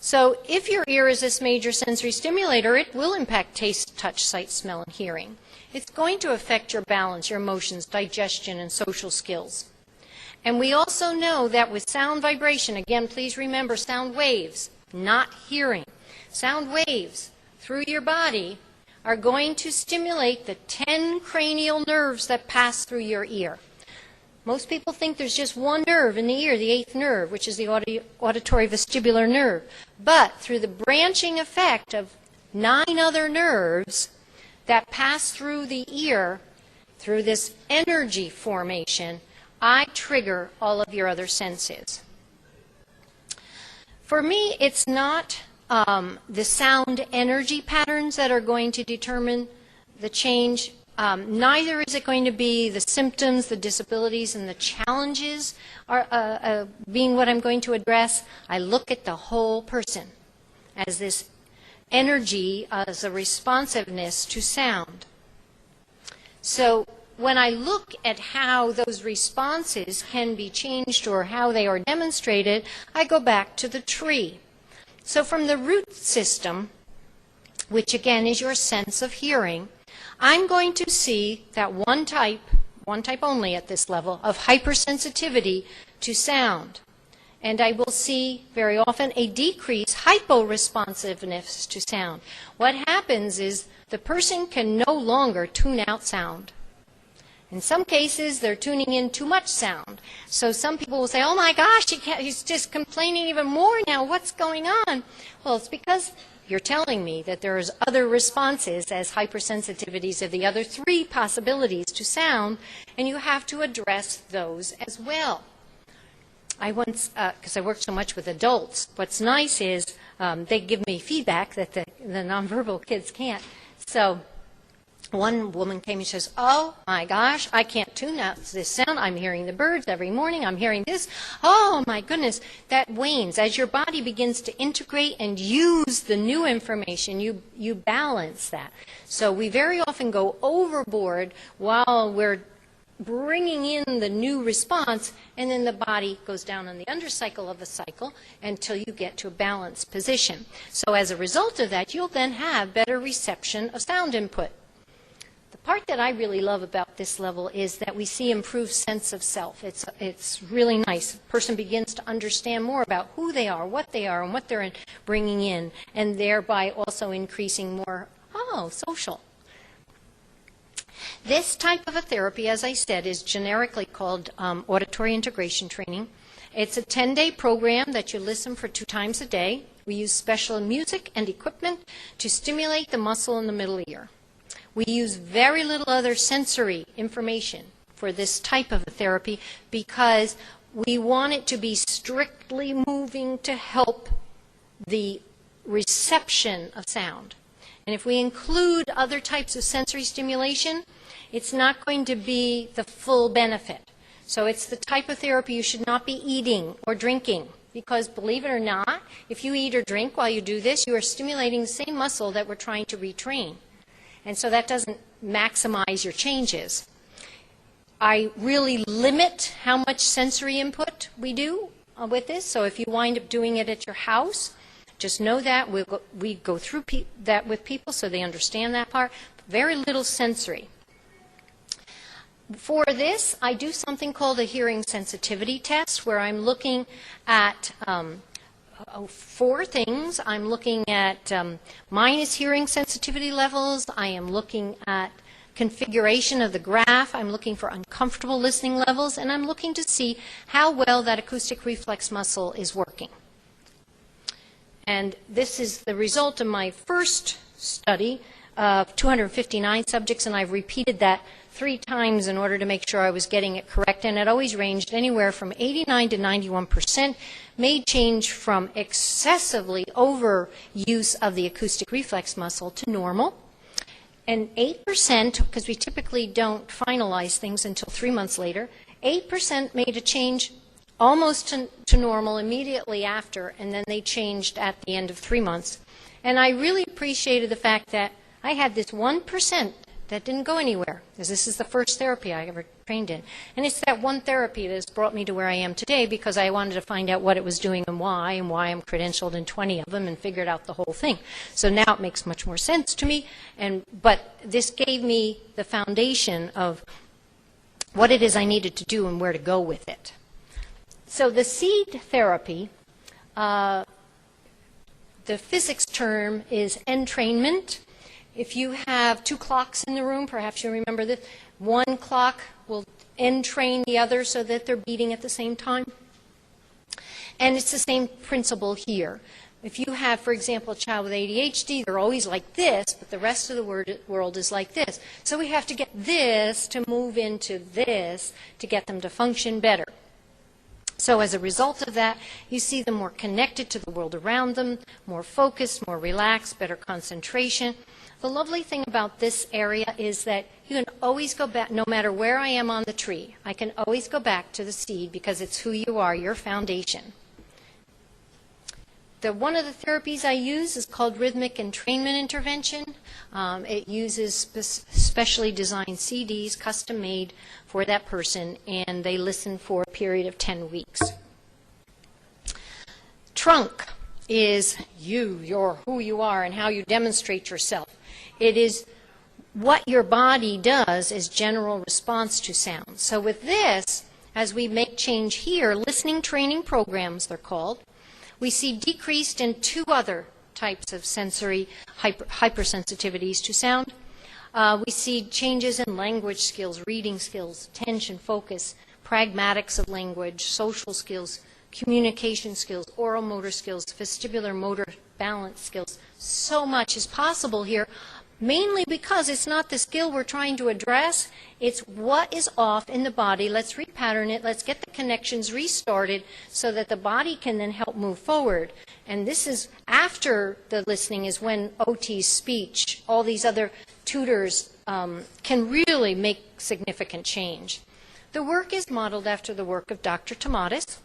So if your ear is this major sensory stimulator, it will impact taste, touch, sight, smell, and hearing. It's going to affect your balance, your emotions, digestion, and social skills. And we also know that with sound vibration, again, please remember sound waves, not hearing. Sound waves through your body are going to stimulate the 10 cranial nerves that pass through your ear. Most people think there's just one nerve in the ear, the 8th nerve, which is the auditory vestibular nerve. But through the branching effect of 9 other nerves that pass through the ear, through this energy formation, I trigger all of your other senses. For me, it's not the sound energy patterns that are going to determine the change. Neither is it going to be the symptoms, the disabilities, and the challenges are, being what I'm going to address. I look at the whole person as this energy, as a responsiveness to sound. So when I look at how those responses can be changed or how they are demonstrated, I go back to the tree. So from the root system, which again is your sense of hearing, I'm going to see that one type only at this level, of hypersensitivity to sound. And I will see very often a decrease, hyporesponsiveness to sound. What happens is the person can no longer tune out sound. In some cases, they're tuning in too much sound. So some people will say, oh my gosh, he's just complaining even more now. What's going on? Well, it's because you're telling me that there's other responses as hypersensitivities of the other 3 possibilities to sound, and you have to address those as well. I once, because I work so much with adults, what's nice is they give me feedback that the nonverbal kids can't. So one woman came and says, oh my gosh, I can't tune out this sound. I'm hearing the birds every morning. I'm hearing this. Oh my goodness, that wanes. As your body begins to integrate and use the new information, you balance that. So we very often go overboard while we're bringing in the new response, and then the body goes down on the undercycle of a cycle until you get to a balanced position. So as a result of that, you'll then have better reception of sound input. The part that I really love about this level is that we see improved sense of self. It's really nice. A person begins to understand more about who they are, and what they're bringing in, and thereby also increasing more, social. This type of a therapy, as I said, is generically called auditory integration training. It's a 10-day program that you listen for 2 times a day. We use special music and equipment to stimulate the muscle in the middle ear. We use very little other sensory information for this type of a therapy because we want it to be strictly moving to help the reception of sound. And if we include other types of sensory stimulation, it's not going to be the full benefit. So it's the type of therapy you should not be eating or drinking because, believe it or not, if you eat or drink while you do this, you are stimulating the same muscle that we're trying to retrain. And so that doesn't maximize your changes. I really limit how much sensory input we do with this. So if you wind up doing it at your house, just know that. We go through that with people so they understand that part. Very little sensory. For this, I do something called a hearing sensitivity test where I'm looking at 4 things. I'm looking at minus hearing sensitivity levels. I am looking at configuration of the graph. I'm looking for uncomfortable listening levels. And I'm looking to see how well that acoustic reflex muscle is working. And this is the result of my first study of 259 subjects, and I've repeated that 3 times in order to make sure I was getting it correct, and it always ranged anywhere from 89 to 91%, may change from excessively overuse of the acoustic reflex muscle to normal, and 8%, because we typically don't finalize things until 3 months later, 8% made a change almost to normal immediately after, and then they changed at the end of 3 months. And I really appreciated the fact that I had this 1% that didn't go anywhere, because this is the first therapy I ever trained in. And it's that one therapy that has brought me to where I am today, because I wanted to find out what it was doing and why I'm credentialed in 20 of them and figured out the whole thing. So now it makes much more sense to me, but this gave me the foundation of what it is I needed to do and where to go with it. So the seed therapy, the physics term is entrainment. If you have two clocks in the room, perhaps you remember this, one clock will entrain the other so that they're beating at the same time. And it's the same principle here. If you have, for example, a child with ADHD, they're always like this, but the rest of the world is like this. So we have to get this to move into this to get them to function better. So as a result of that, you see them more connected to the world around them, more focused, more relaxed, better concentration. The lovely thing about this area is that you can always go back, no matter where I am on the tree, I can always go back to the seed because it's who you are, your foundation. One of the therapies I use is called rhythmic entrainment intervention. It uses specially designed CDs, custom made for that person, and they listen for a period of 10 weeks. Trunk is who you are and how you demonstrate yourself. It is what your body does as general response to sound. So with this, as we make change here, listening training programs, they're called, we see decreased in two other types of sensory hypersensitivities to sound. We see changes in language skills, reading skills, attention, focus, pragmatics of language, social skills, communication skills, oral motor skills, vestibular motor balance skills. So much is possible here, mainly because it's not the skill we're trying to address, it's what is off in the body. Let's repattern it, let's get the connections restarted so that the body can then help move forward. And this is after the listening is when OT, speech, all these other tutors can really make significant change. The work is modeled after the work of Dr. Tomatis.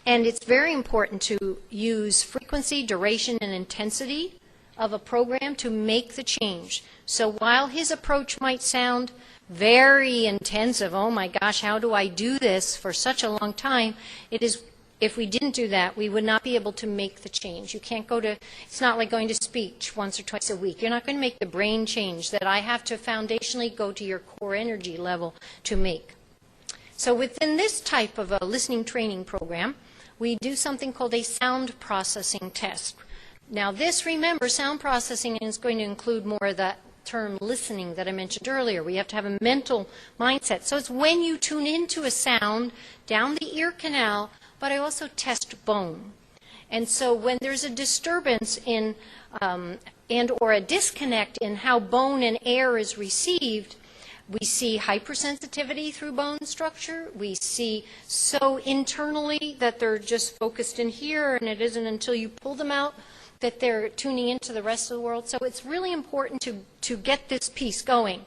And it's very important to use frequency, duration, and intensity of a program to make the change. So while his approach might sound very intensive, oh my gosh, how do I do this for such a long time, it is, if we didn't do that, we would not be able to make the change. You can't go to, it's not like going to speech once or twice a week. You're not going to make the brain change that I have to foundationally go to your core energy level to make. So within this type of a listening training program, we do something called a sound processing test. Now this, remember, sound processing is going to include more of that term listening that I mentioned earlier. We have to have a mental mindset. So it's when you tune into a sound down the ear canal, but I also test bone. And so when there's a disturbance in and or a disconnect in how bone and air is received, we see hypersensitivity through bone structure. We see so internally that they're just focused in here, and it isn't until you pull them out that they're tuning into the rest of the world. So it's really important to get this piece going.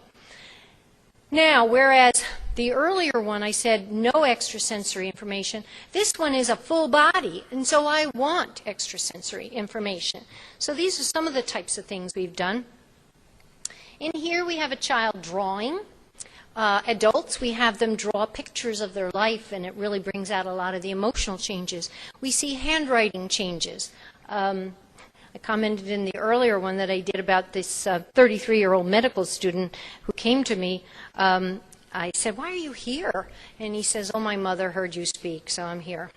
Now, whereas the earlier one I said no extrasensory information, this one is a full body, and so I want extrasensory information. So these are some of the types of things we've done. In here we have a child drawing. Adults, we have them draw pictures of their life, and it really brings out a lot of the emotional changes. We see handwriting changes. I commented in the earlier one that I did about this 33-year-old medical student who came to me. I said, "Why are you here?" And he says, "Oh, my mother heard you speak, so I'm here."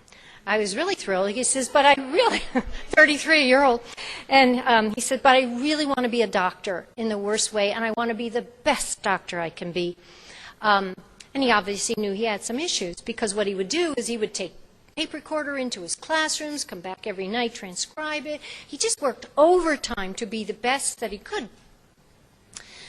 I was really thrilled. He says, "But I really," 33-year-old, and he said, "But I really want to be a doctor in the worst way, and I want to be the best doctor I can be." And he obviously knew he had some issues, because what he would do is he would take tape recorder into his classrooms, come back every night, transcribe it. He just worked overtime to be the best that he could.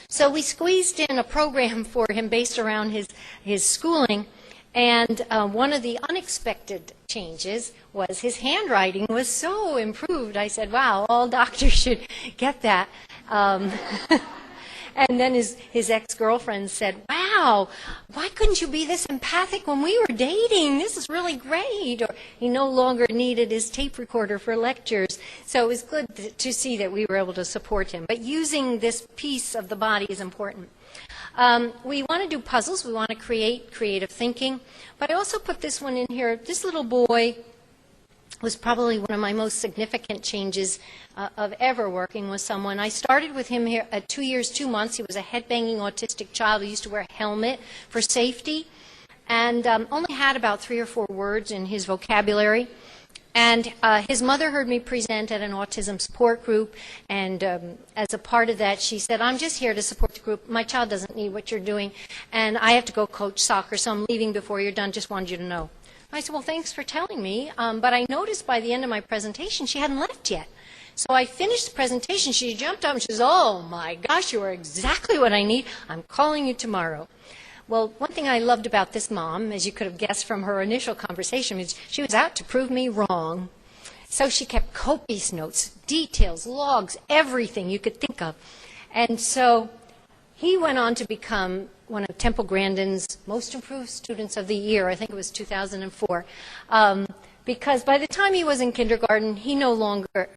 So we squeezed in a program for him based around his schooling, and one of the unexpected changes was his handwriting was so improved. I said, wow, all doctors should get that. And then his ex-girlfriend said, wow, wow, why couldn't you be this empathic when we were dating? This is really great. Or he no longer needed his tape recorder for lectures. So it was good to see that we were able to support him. But using this piece of the body is important. We want to do puzzles. We want to create creative thinking. But I also put this one in here. This little boy was probably one of my most significant changes of ever working with someone. I started with him here at 2 years, 2 months. He was a head-banging autistic child who used to wear a helmet for safety and only had about 3 or 4 words in his vocabulary. And his mother heard me present at an autism support group, and as a part of that, she said, I'm just here to support the group. My child doesn't need what you're doing, and I have to go coach soccer, so I'm leaving before you're done. Just wanted you to know. I said, well, thanks for telling me, but I noticed by the end of my presentation she hadn't left yet. So I finished the presentation. She jumped up and she says, oh, my gosh, you are exactly what I need. I'm calling you tomorrow. Well, one thing I loved about this mom, as you could have guessed from her initial conversation, is she was out to prove me wrong. So she kept copious notes, details, logs, everything you could think of. And so he went on to become one of Temple Grandin's most improved students of the year. I think it was 2004. Because by the time he was in kindergarten, he no longer